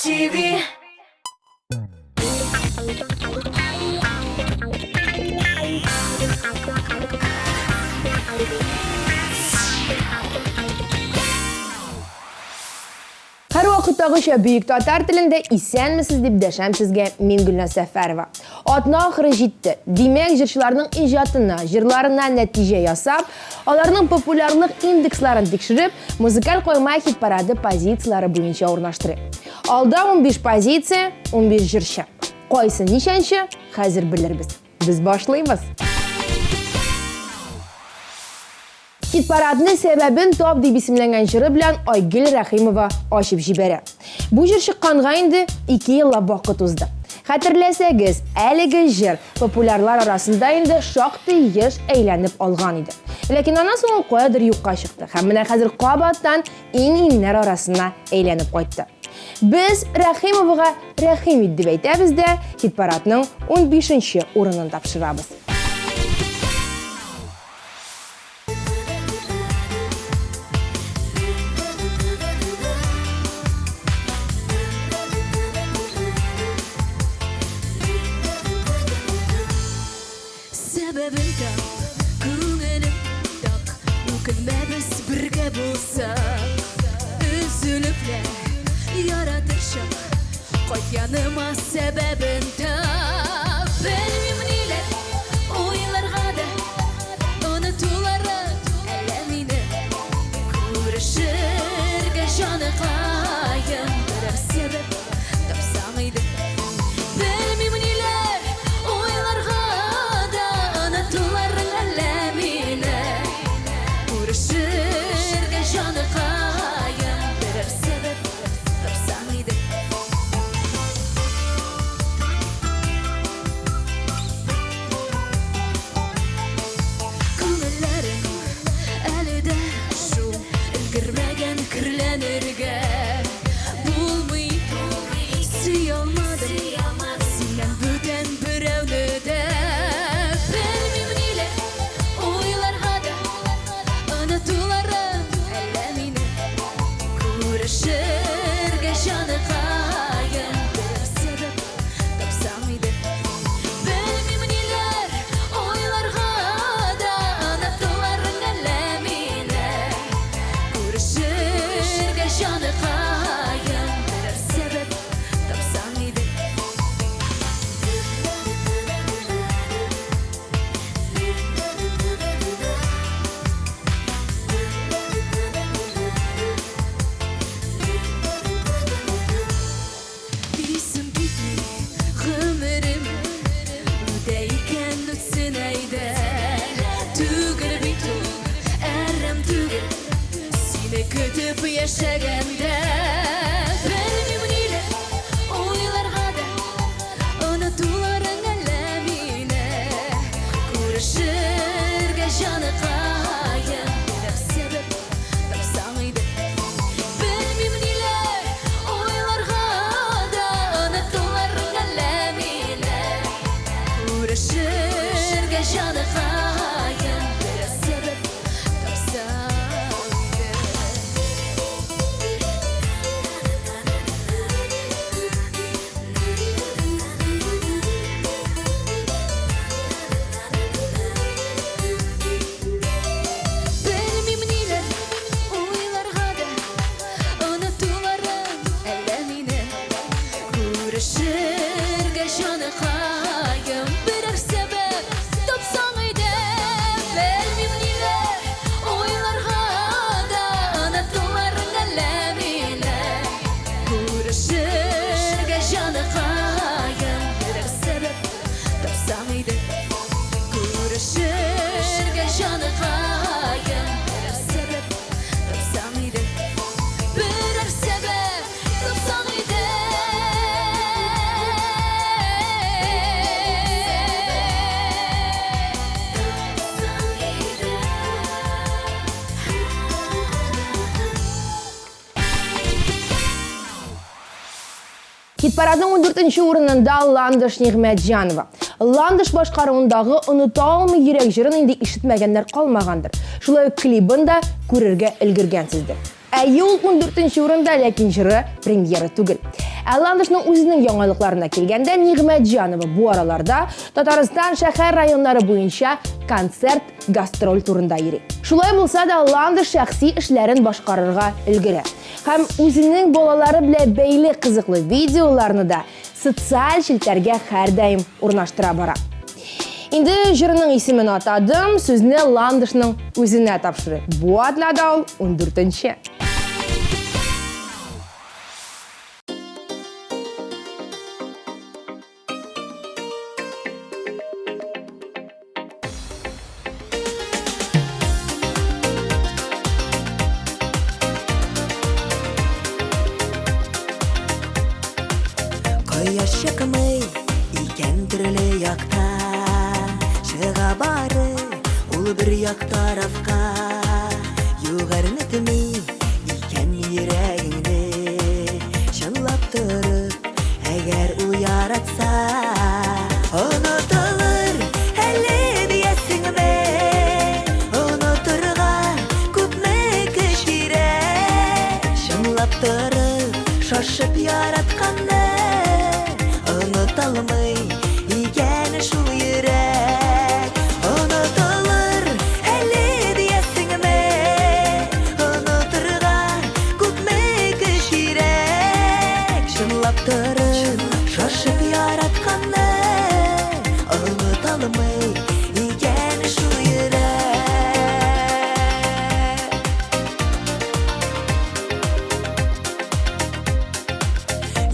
TV. Her vaqtdagi Büyük Tatar tilində "İsənmisiz" deb dəşəm sizə men Gülnaz Səfərova. Adına axırı jetdi. Demək, jırçılarının icadına, jırlarına nəticə yasab, onların populyarlıq indekslərini tekşirib, muzikal qoyma hit paradi pozisiyaları boyunca ornaşdırıb. Alda 15 pozisiya, 15 jırşı. Qaysı neçənçi? Hazır bilirbiz. Biz başlayırıq. Hit paradının səbəbin Top deb isimlənən jırı bilən Aygül Rəximova açıb jibərə. Bu jır şıqqanğa indi 2 yılla vaqt uzdu. Xatırləsəgiz, əligi jır populyarlar arasında indi şaqti yaş əylənib alğan idi. Lakin ondan sonra qoyadır yuqqa çıxdı. Həminə hazır qabatdan iyinlər arasına əylənib qayıtdı. Biz Rəximov'a Rəximid deb aytamiz də hit paradının 15-ci orununu tapşırabız. Səbəbim də күңелім дақ, өкінбә біз бірге болсақ, üzülüblə yaratırşaq, qayt yanıma səbəbin tap. Bilmim nelər oylarga da unutuları ələmini, görüşürgə canı qayım, bir səbəb tapsam idi. Bilmim nelər oylarga da unutuları ələmini, görüşürgə canı qayım, bir səbəb tapsam idi. Күңелләрем әле дә шул өлгермәгән кирләнергә булмый, сөй алмадым синнән бүтән берәүне дә. Белмим ниләр уйларга да онытуларым әллә мине, күрешергә җаны кайым, бер сәбәп тапсам иде. Белмим ниләр уйларга да онытуларым әллә мине, күрешергә җаны кайым, бер сәбәп тапсам иде. Исем китми гомерем, үтә икән үтсен әйдә. Түгел бит ул, әрәм түгел, сине көтеп яшәгәндә. Белмим ниләр уйларга да онытуларың әллә мине, күрешергә җаны кайым, бер сәбәп тапсам иде. Белмим ниләр уйларга да онытуларың әллә мине, күрешергә җаны кайым, бер сәбәп тапсам иде. Белмим ниләр уйларга да онытуларым әллә мине, күрешергә җаны кайым, берәр сәбәп тапсам иде. Белмим ниләр уйларга да онытуларым әллә мине, күрешергә җаны кайым, берәр сәбәп тапсам иде. Күрешергә җаны кайым, берәр сәбәп тапсам иде. Берәр сәбәп тапсам иде. Hit paradının 14-cü orununda Landış Nigmetjanova. Landış başqarığınдағы unuta almay yürək jırın indi işitmәгәннәр qalmağandır. Şulay klibin də көрергә өлгергәнсездер. Ел 14-нче урында, ләкин җыры премьера түгел. Ландышның үзенең яңалыкларына килгәндә, Нигъмәтҗанова бу араларда Татарстан шәһәр районнары буенча концерт, гастроль турында йөри. Шулай булса да, Ландыш шәхси эшләрен башкарырга өлгерә. Һәм үзенең балалары белән бәйле кызыклы видеоларны да социаль челтәргә һәрдаим урнаштыра бара. Инде җырының исемен атадым, сүзне Ландышның үзенә тапшырып. Бу атнада ул 14-нче. Кояш чыкмый икән төрле якта, чыга бары ул бер як тарафка. Югарны теми икән йөрәгеңне, чынлап торып, әгәр ул яратса, онытылыр әле диясеңме, онытырга күпме көч кирәк, чынлап торып, шашып яратканны unutulmay икән шул йөрәк, онытылыр әле диясеңме, онытырга күпме көч кирәк, чынлап торып, шашып яратканны онытылмай икән шул йөрәк.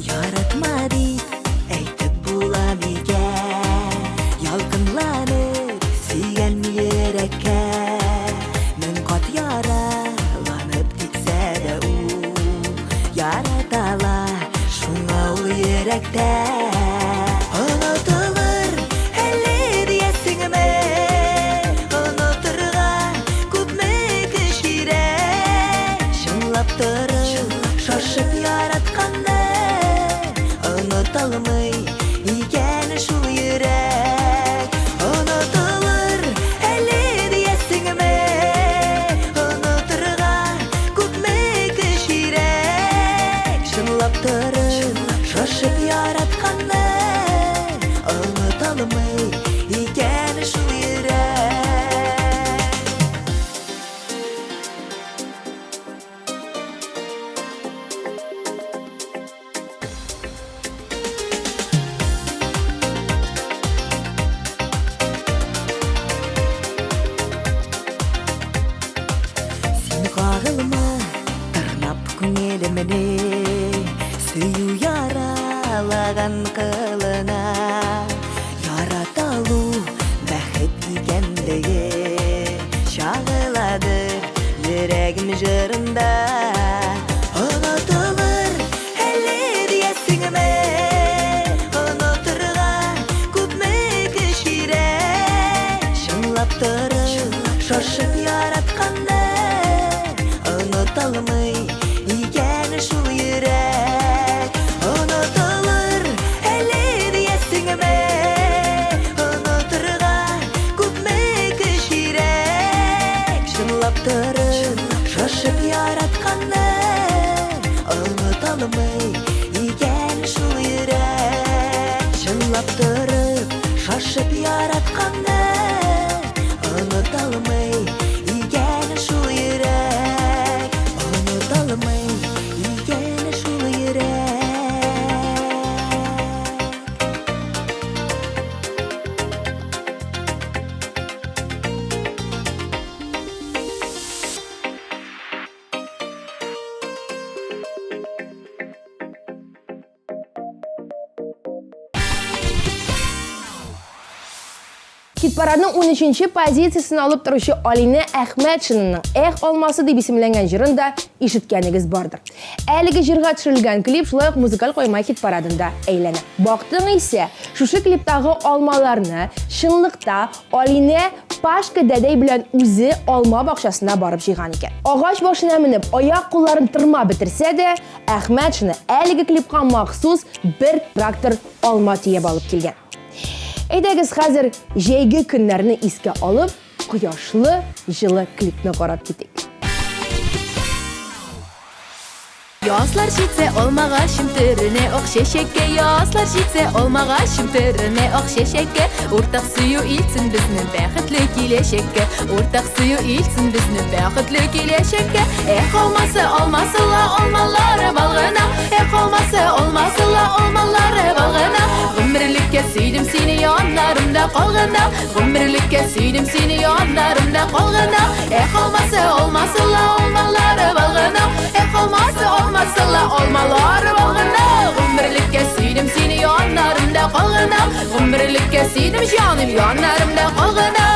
Яратма дип ялкынланып сөйгән йөрәккә, мең кат яраланып тиксә дә ул яратала шуңа ул йөрәктә. Онытылыр әле диясеңме, онытырга күпме көч кирәк, чынлап торып, шашып яратканны онытылмый икән шул йөрәк. Онытылыр әле диясеңме, онытырга күпме көч кирәк, чынлап торып, шашып яратканны онытылмый икән шул йөрәк. Кагылма, тырнап күңелемне, сөю яралаган кылына, яраталу бәхет икәнлеге чагыладыр йөрәгем җырында. Онытылыр әле диясеңме, онытырга күпме көч кирәк, чынлап торып, шашып яратканны онытылмый икән шул йөрәк. Онытылыр әле диясеңме, онытырга күпме көч кирәк, чынлап торып, шашып яратканны онытылмый икән шул йөрәк. Чынлап торып, шашып яратканны онытылмый икән шул йөрәк. Онытылмый икән шул йөрәк. Хит-парадның 13-нче позициясын алып торучы Алинә Әхмәтшинаның «Эх алмасы» дип исемләнгән җырын да ишеткәнегез бардыр. Әлеге җырга төшерелгән клип шулай ук музыкаль койма хит-парадында әйләнә. Бактың исә, шушы клиптагы алмаларны чынлыкта Алинә Пашка дәдәй белән үзе алма бакчасына барып җыйган икән. Агач башына менеп, аяк-кулларын тырма бетерсә дә, Әхмәтшина әлеге клипка махсус бер трактор алма тиеп алып килгән. Әйдәгез хәзер җәйге көннәрне искә алып, кояшлы, җылы клипны карап китик. Yaslar şitse olmağaşım türüne okşeşekke Yaslar şitse olmağaşım türüne okşeşekke Ortak suyu ilsin biznin bəxtli kileşekke Ortak suyu ilsin biznin bəxtli kileşekke olmasa olmasıla olmaları balğına olmasa olmasıla olmaları balğına Ömürlükке süydüm seni yanlarımda qalğına Ömürlükke süydüm seni yanlarımda qalğına olmasa olmasıla olmaları balğına olmasa olmasıla olmaları balğına Ömürlükke süydüm seni yanlarımda qalğına Ömürlükke süydüm canım yanlarımda qalğına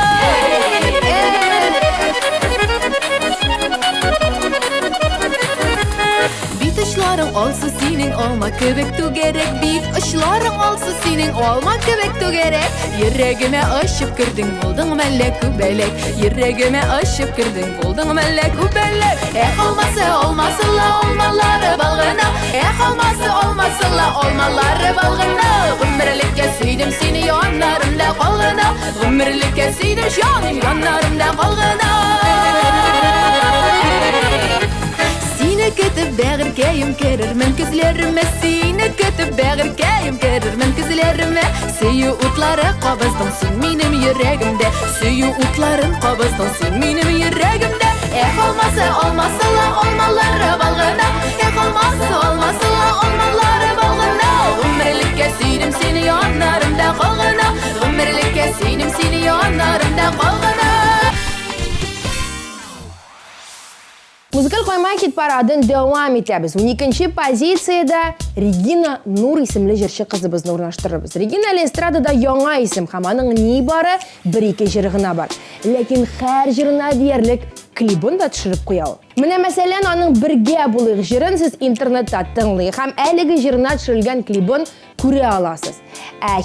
Işların olsa senin olma köbektu gerek Bit ışların olsa senin olma köbektu gerek Yüreğime aşıp girdin buldun mellek kubelek Yüreğime aşıp girdin buldun mellek kubelek olmasa olmasıla olmaları balğına olmasa olmasıla olmaları balğına Ömürlükke süydüm seni yanlarımda qalğına Ömürlükke süydüm canım yanlarımda qalğına Seni kötüp bağırkayım kerirmen közlerime Seni kötüp bağırkayım kerirmen közlerime Suyu utları qabızdın sen benim yüreğimde Suyu utların qabızdın sen benim yüreğimde olmasa olmasıla olmaları balğına olmasa olmasıla olmaları balğına Ömürlükke süydüm seni yanlarımda qalğına Ömürlükke süydüm seni yanlarımda qalğına Muzikal Qo'ymay hit paradini davom etamiz. 12-chi pozitsiyada Regina Nur ismli jirchi qizimizni o'rnashtiramiz. Regina estradada yangi ism, ham uning nibari 1-2 jiri g'ina bor. Lekin har jirina deyarlik klipini da tushirib qo'yadi. Mana masalan, uning birga bo'liq jirini siz internetda tinglang, ham haligi jirina tushirilgan klipini ko'ra olasiz.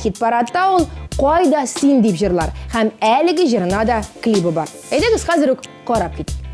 Hit paradda ul Qo'yda sen deb jirlar, ham haligi jirina da klipi bor. Aytamiz, hozir qarab keting.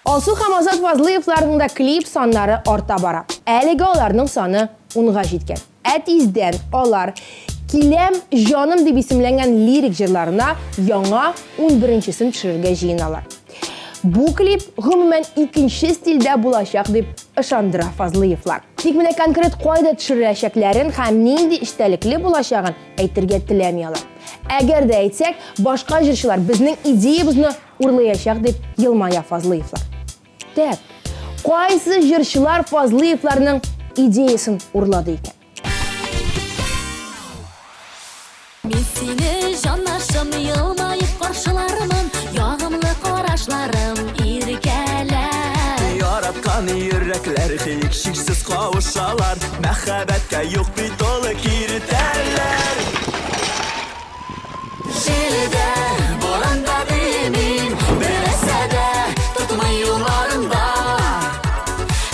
Alsu Hamazat Fazlıyevlarning da klip sonlari orta bora. Әлеге ularning soni 10ga жеткен. Әтизден олар Kilem Canım deb isimlangan lirik jirlarına yangi 11-sini tushirishga jiyinalar. Bu klip umuman ikkinchi stilda bo'lajak deb ishondira Fazlıyevlar. Tik mana konkret qoida tushirashaklarin ham nindi ishtalikli bo'lajagini aytirga tilamiyorlar. Agarda aytsak, boshqa jirchilar bizning ideyamizni urlayashaq deb yilmaya Fazlıyevlar. Tak, qaysi jirchilar Fazlıyevlarning ideyasini urladi ekan? Men seni jonlashim yilmayib qarshilarman, yog'imli qarashlarim irkalar. Yaratgan yürekler hiksiz kavuşalar, mehabetka yok bir dolu kiriterler. Jelida, boranda demin, birasada tutma yollarında.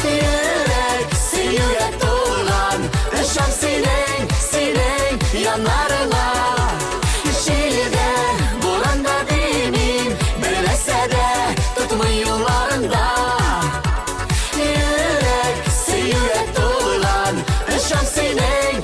Yürek, suyuya dolan, ışam senin yanlarına. Jelida, boranda demin, birasada tutma yollarında. Yürek, suyuya dolan, ışam senin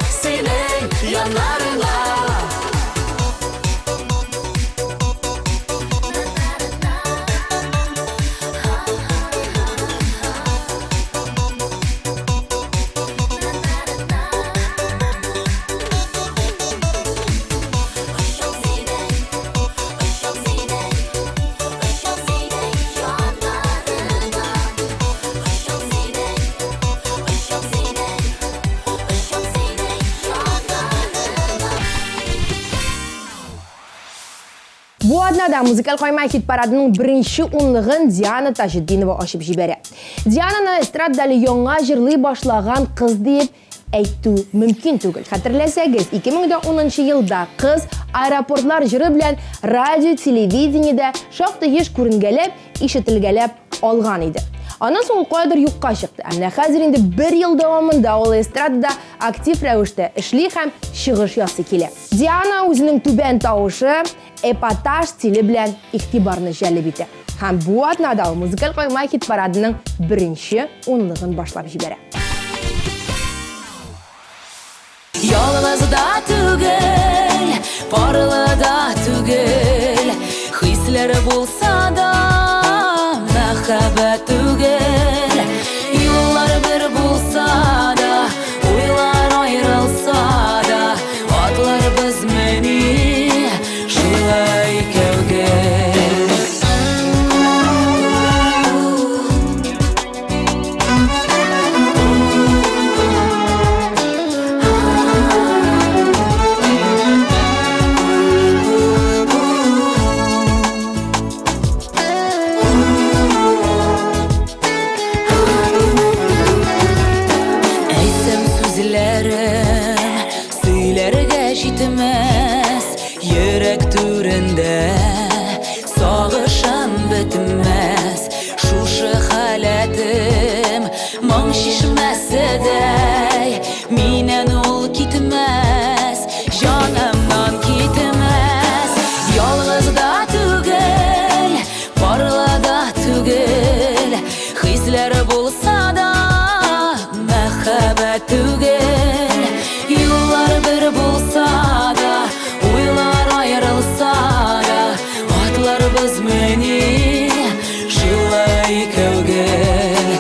Bu adnada muzikal qo'yma hit paradining birinchi o'nlig'in Diana Tajiddinova oshib jibara. Dianani estradali yangi jirli boshlagan qiz deb ayttu mumkin tugul. Xatirlasangiz, 2010-yilda qiz aeroportlar jiri bilan radio televideniyada shoxta ko'ringalab, eshitilgalab olgan edi. Ondan so'ng qo'ydir yo'qqa chiqdi. Ammo hozir endi 1 yil davomida u estradada aktiv ravishda ishli ham shig'ish yosi keladi. Diana o'zining tuban tovushi, epataj stili bilan e'tiborni jalb etdi. Ham bu adnada muzikal qo'yma hit paradining birinchi o'nlig'ini boshlab jiberadi. Yolg'izda tugul, porlada tugul, hislari bo'lsa-da, muhabbat tugul. Yo'llar bir bo'lsa-da, o'ylar ayrilsa-da, otlar biz meni shulay kavgil. Yürek türünde sağışan bitmez. Şuşu halatim man şişmese de minen ol gitmez, canımdan gitmez. Yalnızda tugul, parlada tugul, hisler bulsa da muhabbet tugul. Yıllar bir bulsa da, oylar ayrılsa da, atlar biz meni şulay kavgil.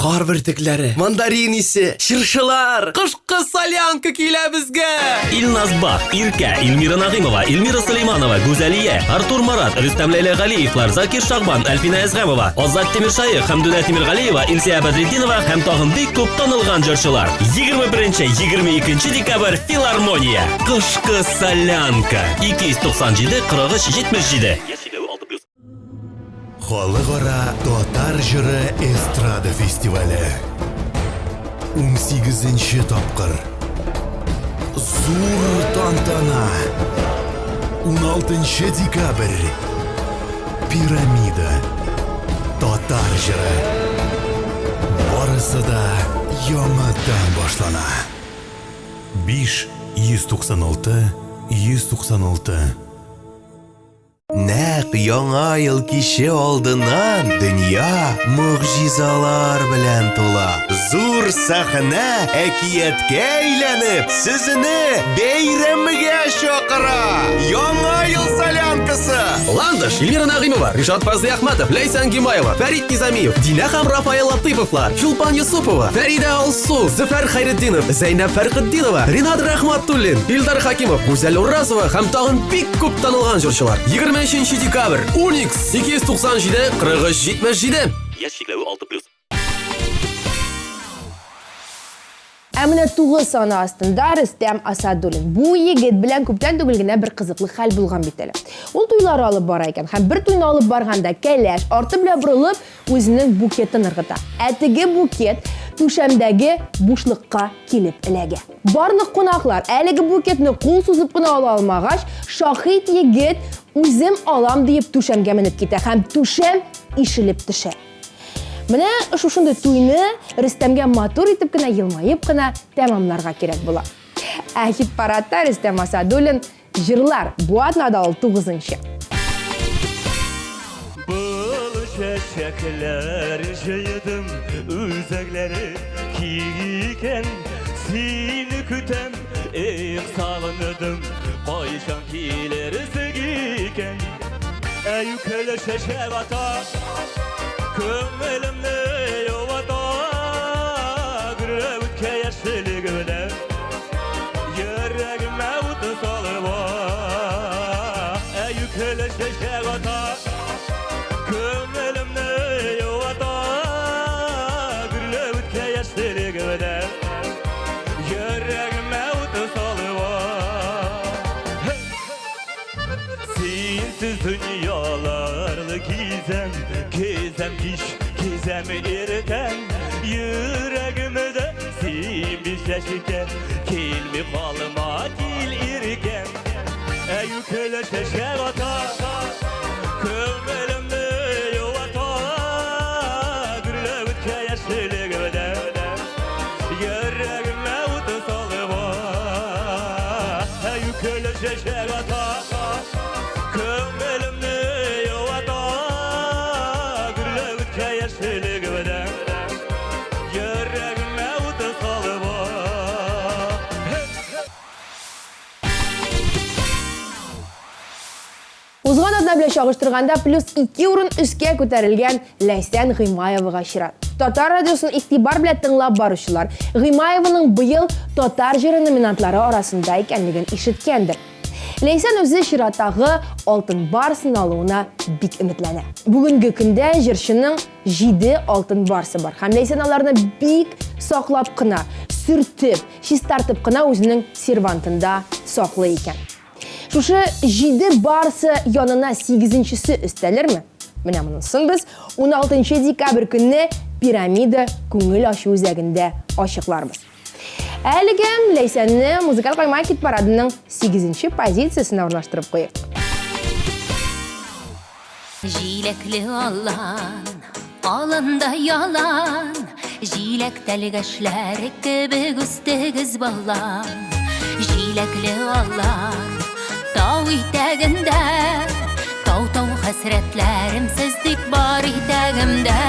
Qor birtiklari, mandarinisi, shirshlar, qishqi solyanka kela bizga. Ilnaz Bax, Irka, Ilmira Nag'imova, Ilmira Suleymanova, Go'zaliya, Artur Marat, Rustam Laylig'aliyevlar, Zakir Shag'ban, Alfina Azg'amova, Ozod Temirshayev, Hamdullah Temirg'aliyeva, Ilsiya Badriddinova ham tog'in bek ko'p tanilgan jurchilar. 21-22 dekabr Filarmoniya. Qishqi solyanka 297 43 77. Xalqaro Totar jiri estrada festivali 18-topqir. Zo'r tantana 16 dekabr. Piramida Totar jiri borasida yomg'irdan boshlana. 5-196 Naq yangi yil kishi oldidan dunyo mu'jizalar bilan to'la. Zo'r sahna akiyatga aylanib, sizni bayramiga chaqira. Yangi yil solyankasi. Landish, Ilmira Nag'imova, Rishod Fazli Ahmadov, Laysan Gimayeva, Farid Nizamiyev, Dinaham Rafael Latipovlar, Shulpan Yusupova, Farida Alsu, Zafar Xayriddinov, Zaynab Farqiddinova, Rinat Rahmatullin, Ildar Hakimov, Go'zal O'razova ham tog'in bek ko'p tanilgan jurchilar. 20 dekabr Unix 297 43 77. Yaş cheklovi 6+. Amina tug'ish soni ostida Rustam Asadullin. Bu yigit bilan ko'pdan tugilgina bir qiziqli hal bo'lgan bitali. U to'ylar olib borar ekan. Ham bir to'yni olib borganda kaylash orti bilan burilib o'zining buketini irg'ita. Atigi buket Tushamdagi bo'shliqqa kelib ilaga. Barliq qo'noqlar haligi buketni qo'l so'zib qina ola olmag'ach, shohid yigit o'zim olam deb Tushamga minib ketadi. Ham Tusham ishilib tusha. Mana shunday to'yni Rustamga motor etibgina, yilmayibgina tamomlarga kerak bo'ladi. Hit paradda Rustam Asadullin jirlar bu adnada 9-chi. Çiçekler jaydım, üzekleri kiyiken seni kütem, sağındım, koyşan kileri segiken. Yüköle şeşevata, kömmelimde yovata, gürevke yaşlı göle, yüreğime utun salıva. Yüköle şeşevata, kömmelimde yovata, gürevke yaşlı göle, yüreğime utun salıva. Sensiz dünyalarını Kezem kiş, kezem erken Yüreğime de simbiş yaşıken Kelmi kalma dil irken Eyyükele teşer ata Kömbelimde yuvata Gürlevütke yaşlılığımda Yüreğime utun salıma Eyyükele teşer ata Kömbelimde yuvata Gürlevütke yaşlılığımda Yüreğime utun salıma Узган атна белән чагыштырганда +2 урын өскә күтәрелгән Ләйсән Гыймаевага чират. Татар радиосын игътибар белән тыңлап баручылар Гыймаеваның быел татар җыры номинантлары арасында икәнлеген ишеткәндер. Ләйсән үзе чираттагы алтын барсын алуына бик өметләнә. Бүгенге көндә җырчының 7 алтын барсы бар. Һәм Ләйсән аларны бик саклап кына, сүртеп, чистартып кына үзенең сервантында саклый икән. Шушы 7 барсы янына 8-нчесе өстәлерме? Менә монысын без 16 декабрь көнне Пирамида күңел ачу үзәгендә ачыкларбыз. Әлегә Ләйсәнне музыкаль кайма кит парадының 8-нче позициясенә урнаштырып куйык. Җиләкле алан, алында ялан, җиләк тәлгәшләре кебек үстегез балан. Җиләкле алан, тау итәгендә, тау хәсрәтләрем сездик бар итәгемдә.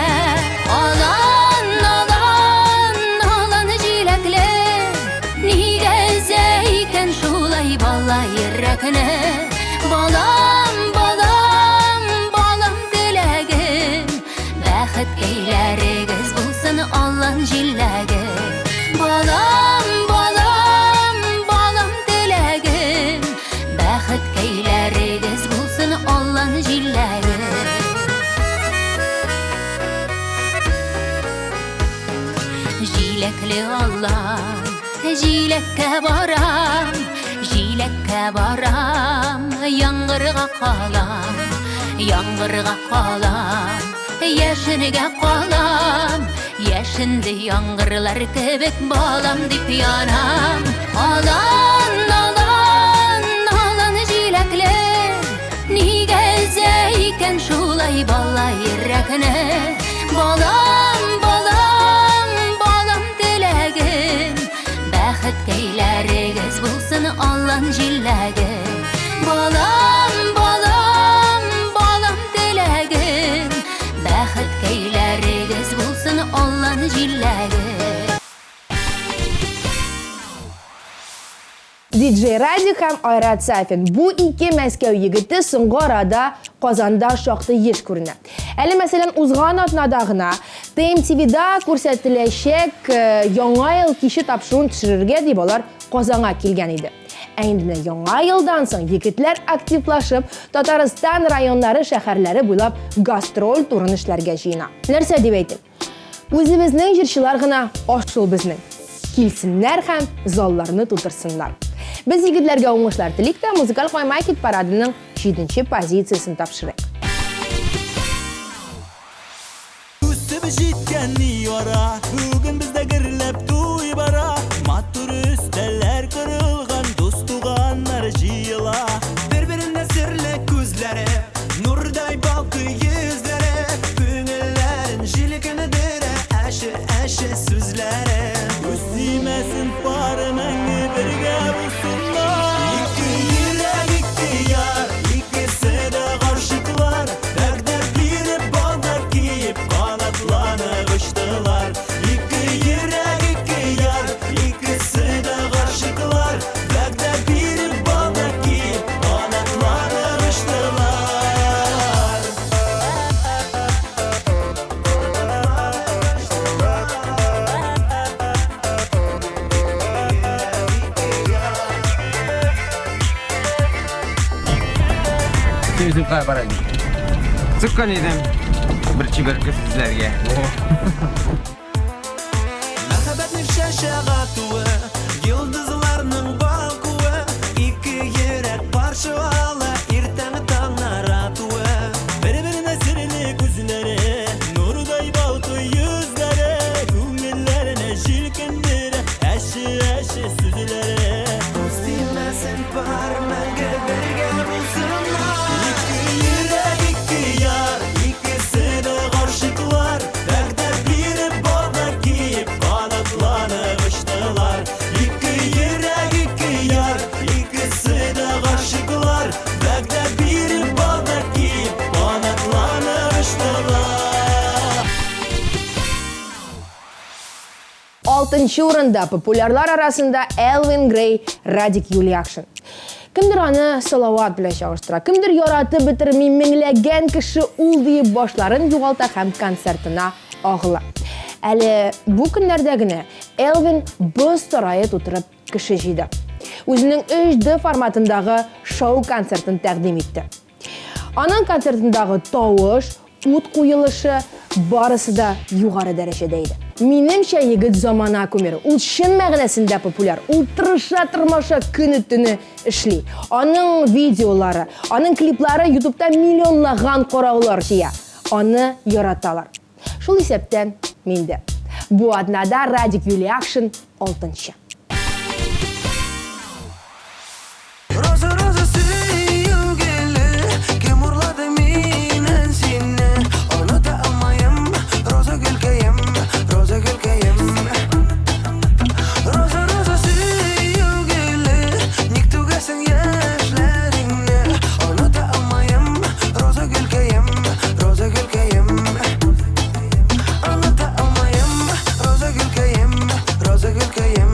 Алан, алан, алан җиләкле, нигә зәйкән шулай бала йөрәкне. Балам, балам, балам теләгем, бәхет көйләрегез булсын алан җиләге. Балам, балам, балам теләгем, бәхет көйләрегез булсын алан җиләге. Җиләкле алан, җиләккә барам, җиләккә барам, яңгырга калам, яңгырга калам, яшенегә калам, яшенде яңгырлар кебек балам дип янам. Алан, алан, алан җиләкле, нигә зәйкән шулай бала йөрәкне. Балам, балам, балам теләгем, бәхет көйләрегез булсын алан җиләге. Балам, балам, балам теләгем, бәхет көйләрегез булсын алан җиләге. Диджей Ради һәм Айрат Сафин. Бу ике Мәскәү егете соңгы арада Казанда шактый еш күренә. Әле мәсәлән узган атнада гына TMTV-да күрсәтеләчәк яңа ел киче тапшыруын төшерергә дип алар Казанга килгән иде. Ә инде яңа елдан соң егетләр активлашып, Татарстан районнары, шәһәрләре буйлап гастроль турын эшләргә җыена. Нәрсә дип әйтим? Үзебезнең җырчылар гына ашыл безнең. Килсеннәр һәм залларны тутырсыннар. Без егетләргә уңышлар телик тә музыкаль кайма кит парадының 7-нче позициясен тапшырыйк. Үсеп җиткән яра, бүген бездә гөрләп туй бара. Матур өстәлләр кырылган, дус туганнар җыела. Бер-беренә серле күзләре, нурдай балкый йөзләре, күңелләрен җилкене дәрә, әше сүзләре. Үсимәсен пары мәңге бергә булсыннар. Ике йөрәк, ике яр, икесе дә гашыклар. Дәрт биреп, балдар киеп, канатланып очтылар. Ике йөрәк, ике яр, икесе дә гашыклар. Дәрт биреп, балдар киеп, канатланып очтылар. Юзыкка барайын. Сыккан едім бір чиберке сезләргә. Мәхәббәтнең шәшәгә туы, йолдызларның балкуы, ике йөрәк парчалана, иртәнге таңнар 6-нчы урында популярлар арасында Элвин Грей, Радик Юлиакшин. Кемдер аны Салават белән чагыштыра, кемдер яратып бетерми меңләгән кеше ул диеп башларын югалта һәм концертына агыла. Әле бу көннәрдә генә Элвин боз сарае тутырып кеше җыйды. Үзенең 3D форматындагы шоу концертын тәкъдим итте. Аның концертындагы тавыш, ут куелышы барысы да югары дәрәҗәдә иде. Минемчә, егет замана күмере. Ул чын мәгънәсендә популяр. Ул тырыша-тырмаша көне-төне эшли. Аның видеолары, аның клиплары YouTube'та миллионлаган караулар җыя. Аны яраталар. Шул исәптән миндә. Бу атнада Радик Юлиакшин 6-нчы. Роза роза сөйгеле, кем урлады минен сине, оныта алмаем, роза гөлкәем, роза гөлкәем. Роза роза сөйгеле, ник түгәсең яшьләреңне, оныта алмаем, роза гөлкәем, роза гөлкәем. Оныта алмаем, роза гөлкәем, роза гөлкәем.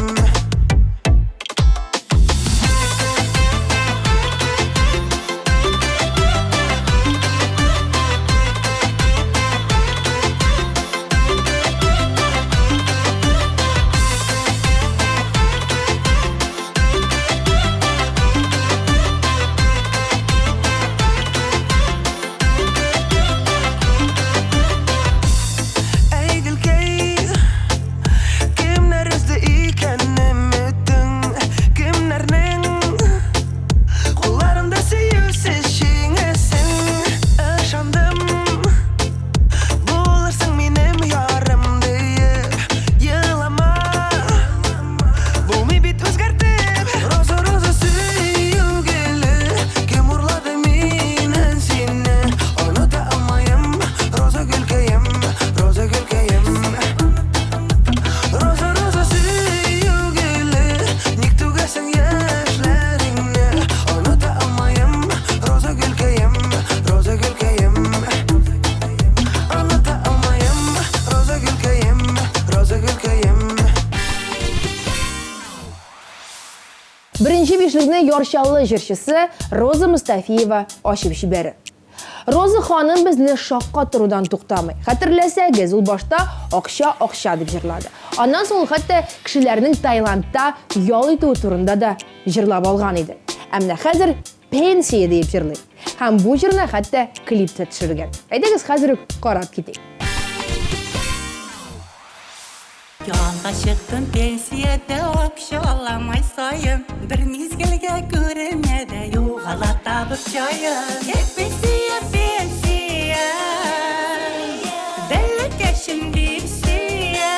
Беренче бишлегне ярчалы җырчысы Роза Мустафиева ачып җибәрә. Роза ханым безне шакка торудан туктамый. Хәтерләсәгез, ул башта акча дип җырлады. Аннан соң хәтта кешеләрнең Таиландта ял итү турында да җырлап алган иде. Әмма хәзер пенсия дип җырлый. Һәм бу җырны хәтта клипта төшергән. Әйдәгез хәзер үк карап китик. Ялға шықтың пенсияда акча аламай сайын, бір мезгілге көрінеді юғала табып жайын. Пенсия, пенсия, дәлі кәшін берсия,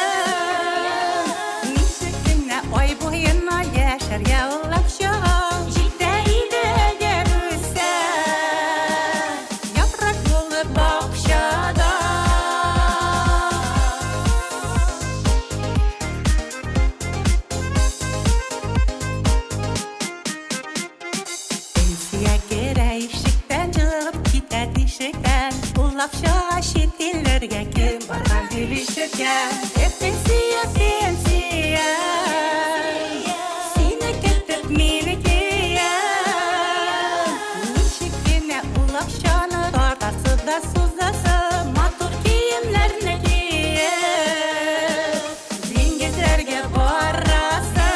нешікіне ой бойына яшар яулап шығам, жетәйді әгер өсә, япрақ болып ақшада. Акчаға шетелдерге кем барған делишерген. Пенсия, пенсия, сені кетіп мені кея. Нешіккені ол ақшаны тартасы да созасы, матур киімлеріне кея. Зеңгезерге барасы.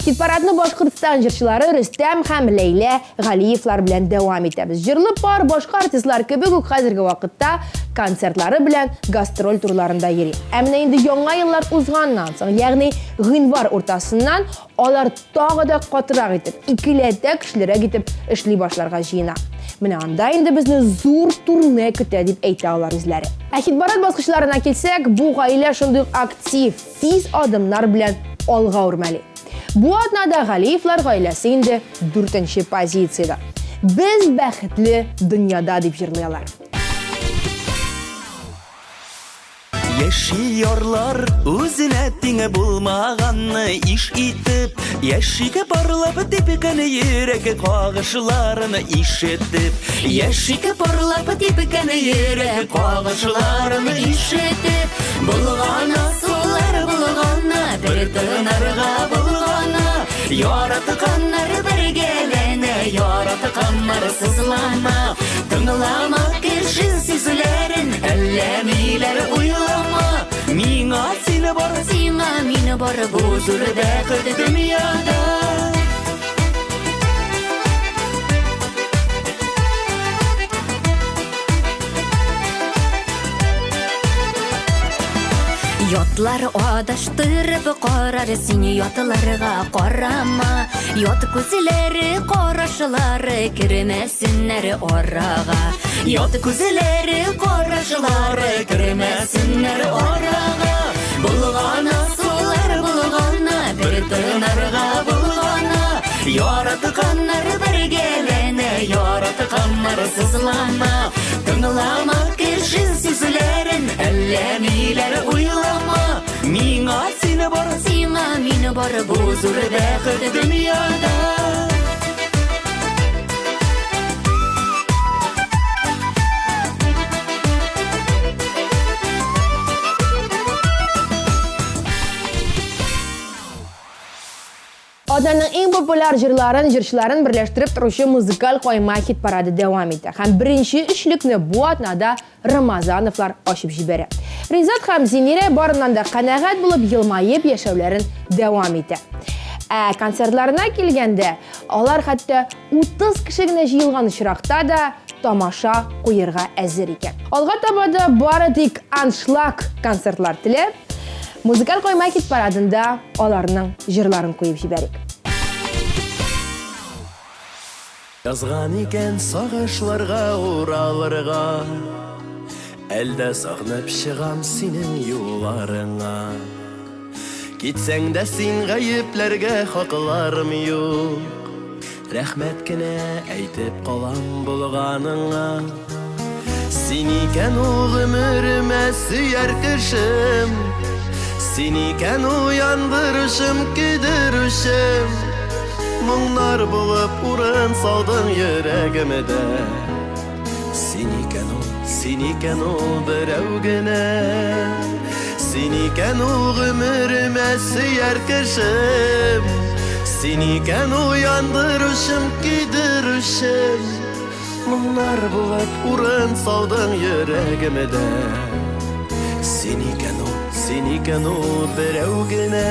Хит-парадны Башкортстан җырчылары Рөстәм һәм Ләйлә Галиевлар белән дәвам итәбез. Җырлы пар башка артистлар кебек үк хәзерге вакытта концертлары белән гастроль турларында йөри. Ә менә инде яңа еллар узганнан соң, ягъни гыйнвар уртасыннан алар тагы да катырак итеп, икеләтә көчлерәк итеп эшли башларга җыена. Менә анда инде безне зур турне көтә дип әйтә алар үзләре. Ә хит-парад баскычларына килсәк, бу гаилә шундый актив, тиз адымнар белән алга үрмәли. Бу атнада Галиевлар гаиләсе инде 4-нче позициядә. Без бәхетле дөньяда дип җырлыйлар. Яшиялар үзенә тиңе булмаганны иш итеп, яшиге барлап типкәне йөрәге кагышларын ишетеп, яшиге барлап типкәне йөрәге кагышларын ишетеп, булганы сулар булганы, бер тынарга булганы, яратканнар бергәләнә, яратканнар сызлана, тыңлама кеше сүзләрен, әллә ниләр уйлама, миңа сине бар, сиңа мине бар, бу зур бәхет дөньяда. Ятлар адаштырып карар, сине ятларга карама, ят күзләре карашлары кермәсеннәр арага, ят күзләре карашлары кермәсеннәр арага, булганы сулар булганы, бер тынарга булганы, яратканнар бергәләнә, яратканнар сызлана, тыңлама кеше сүзләрен, әллә ниләр уйлама, миңа сине бар, сиңа мине бар, бу зур бәхет дөньяда. Аданның иң популяр җырларын берләштереп торучы музыкаль кайма хит парады дәвам итә. Һәм беренче өчлекне бу атнада Рамазановлар ачып җибәрә. Ризат һәм Зинирә барыннан да канәгать булып елмаеп яшәүләрен дәвам итә. Концертларына килгәндә, алар хәтта 30 кеше генә җыелган очракта да тамаша куерга әзер икән. Алга таба да бары тик аншлаг концертлар теләп, музыкаль кайма хит парадында аларның җырларын куеп җибәрик. Язган икән сагышларга уралырга, әлдә сагынып чыгам синең юлларыңа. Китсәң дә син гаепләргә хакларым юк, рәхмәт кенә әйтеп калам булганыңа. Син икән ул гомеремә сөяр кешем, син икән уяндырышым, көдерүшем, моңнар булып урын салдың йөрәгемдә. Син икән ул берәү генә, син икән ул гомеремә сөяр кешем, син икән уяндырышым, көдерүшем, моңнар булып урын салдың йөрәгемдә. Син икән ул берәү генә.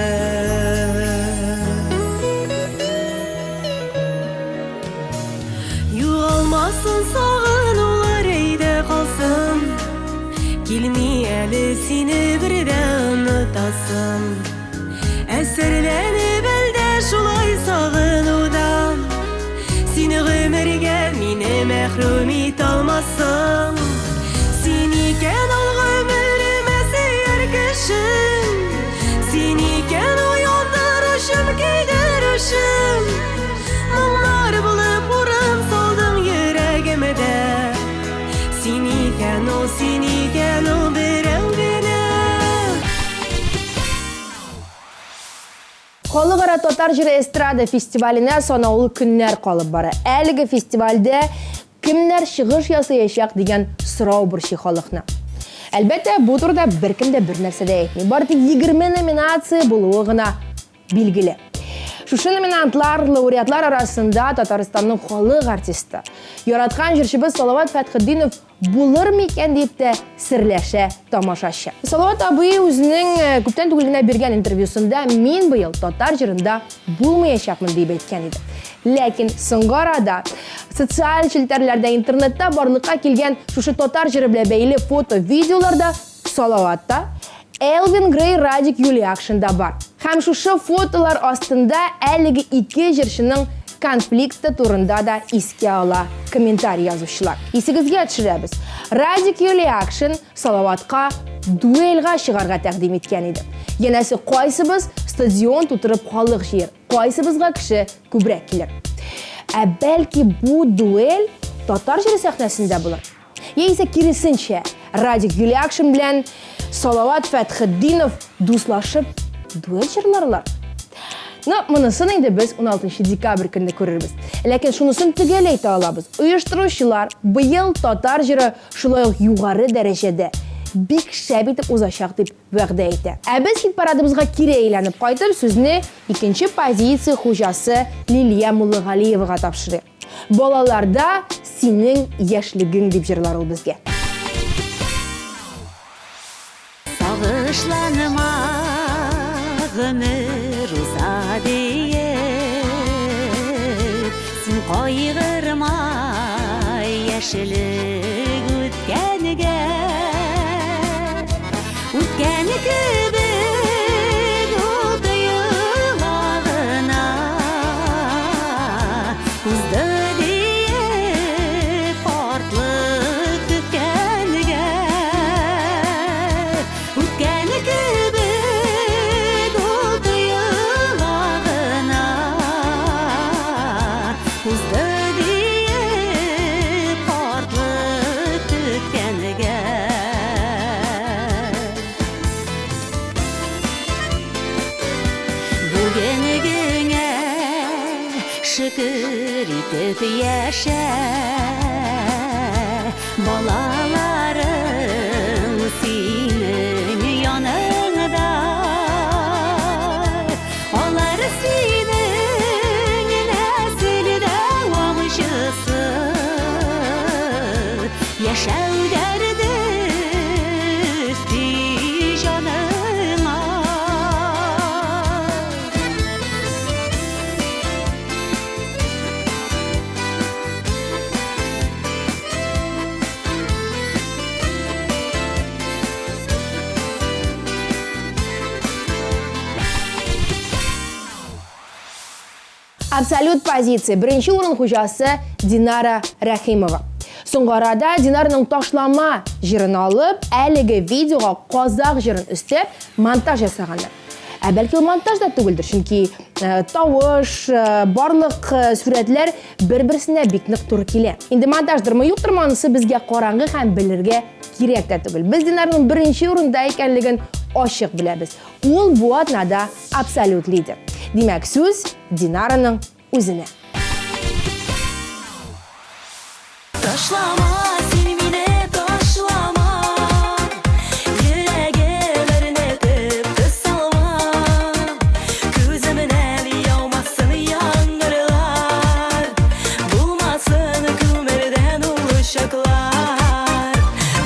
Югалмасын сагынулар әйдә калсын, килми әле сине бердә онытасым. Әсәрләнеп әлдә шулай сагынудан, сине гомергә мине мәхрүм ит алмасын. Син икән ул гомеремә сөяр кешем, син икән уяндырышым, көйдерүшем, моңнар булып урын салдың йөрәгемдә. Син икән ул берәү генә. Халыкара татар җыры эстрада фестиваленә санаулы көннәр калып бара. Әлеге фестивальдә кемнәр чыгыш ясаячак дигән сорау борчый халыкны. Әлбәттә, бу турыда беркем дә бер нәрсә дә әйтми. Бары тик 20 номинация булуы гына билгеле. Шушы номинантлар, лауреатлар арасында Татарстанның халык артисты, яраткан җырчыбыз Салават Фәтхетдинов булыр микән дип тә серләшә тамашачы. Салават абый үзенең күптән түгел генә биргән интервьюсында мин быел татар җырында булмаячакмын дип әйткән иде. Ләкин соңгы арада социаль челтәрләрдә, интернетта барлыкка килгән шушы татар җыры белән бәйле фото-видеоларда Салаватта Элвин Грей Радик Юлия Акшында бар. Һәм шушы фотолар астында әлеге ике җырчының конфликты турында да искә ала комментарий язучылар. Исегезгә төшерәбез. Радик Юлия Акшин Салаватка дуэльгә чыгарга тәкъдим иткән иде. Янәсе кайсыбыз стадион тутырып халык җыер, кайсыбызга кеше күбрәк килер. Ә бәлки бу дуэль татар җыры сәхнәсендә булыр. Яисә киресенчә, Радик Юлия Акшин белән Салават Фәтхетдинов дуслашып дуэт җырларлар. Монысын инде без 16 декабрь көнне күрербез. Ләкин шунысын төгәл әйтә алабыз. Оештыручылар быел татар җыры шулай ук югары дәрәҗәдә бик шәп итеп узачак дип вәгъдә итә. Ә без хит парадыбызга кире әйләнеп кайтып, сүзне икенче позиция хуҗасы Лилия Муллыгалиевага тапшырдык. Балаларда синең яшьлегең дип җырлар ул безгә. Сагышланыма гомер уза диеп, син кайгырма яшьлек үткәнегә. Үткәне кебек ул тойылагына узды диеп картлык көткәнегә. Үткәне кебек ул тойылагына узды диеп картлык көткәнегә. Бүгенегеңә шөкер итеп яшә, балаларың синең яныңда. Алар синең нәсел дәвамчысы, яшәү дәрде өсти җаныңа. Абсолют позиция. Беренче урын хуҗасы Динара Рәхимова. Соңгы арада Динараның ташлама җырын алып, әлеге видеога казак җырын өстәп монтаж ясаганнар. Ә бәлки ул монтаж да түгелдер, чөнки тавыш, барлык сүрәтләр бер-берсенә бик нык туры килә. Инде монтаждырмы, юктырмы, анысы безгә караңгы һәм белергә кирәк тә түгел. Без Динараның беренче урында икәнлеген ачык беләбез. Ул бу атнада абсолют лидер. Димәк, сүз Динараның үзенә. Ташлама, син мине ташлама, йөрәгем әрнетеп салма. Күземнән яумасын яңгырлар, булмасын күмердән улышаклар.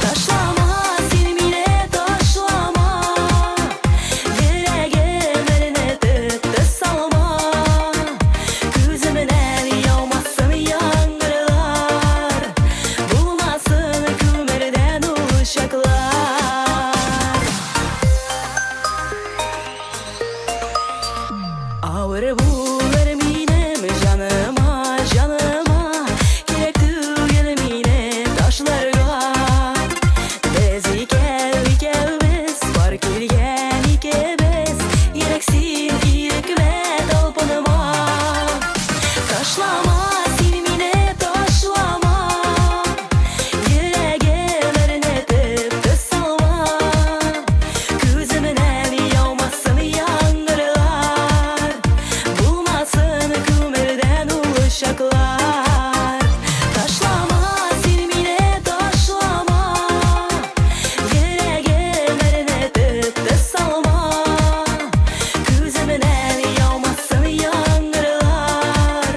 Ташлама, син мине ташлама, йөрәгем әрнетеп салма. Күземнән яумасын яңгырлар, булмасын күмердән улышаклар. Авыр булыр минем җаныма, җаныма, кирәк түгел мине ташларга. Без икәүбез, бар килгән икебез, ирексин ирекмә талпыныма. Ташлама, син мине ташлама, йөрәгем әрнетеп салма. Күземнән яумасын яңгырлар, булмасын күмердән улышаклар. Ташлама, син мине ташлама, йөрәгем әрнетеп салма. Күземнән яумасын яңгырлар,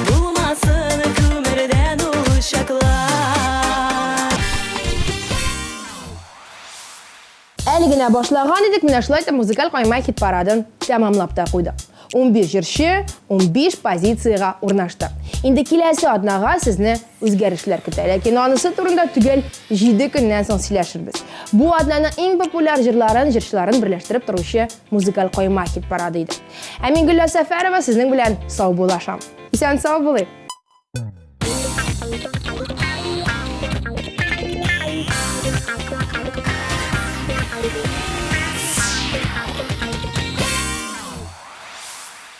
булмасын күмердән улышаклар. Әле генә башлаган идек, менә шулай да музыкаль кайма хит парадын тәмамлап та куйдык. 11 җырчы 15 позицияга урнашты. Инде киләсе атнага сезне үзгәрешләр көтә, ләкин анысы турында түгел 7 көннән соң сөйләшербез. Бу атнаның иң популяр җырларын, җырчыларын берләштереп торучы музыкаль кайма хит парады иде. Ә мин Гөлнар Сәфәрова сезнең белән сау булашам. Исән сау булыйк.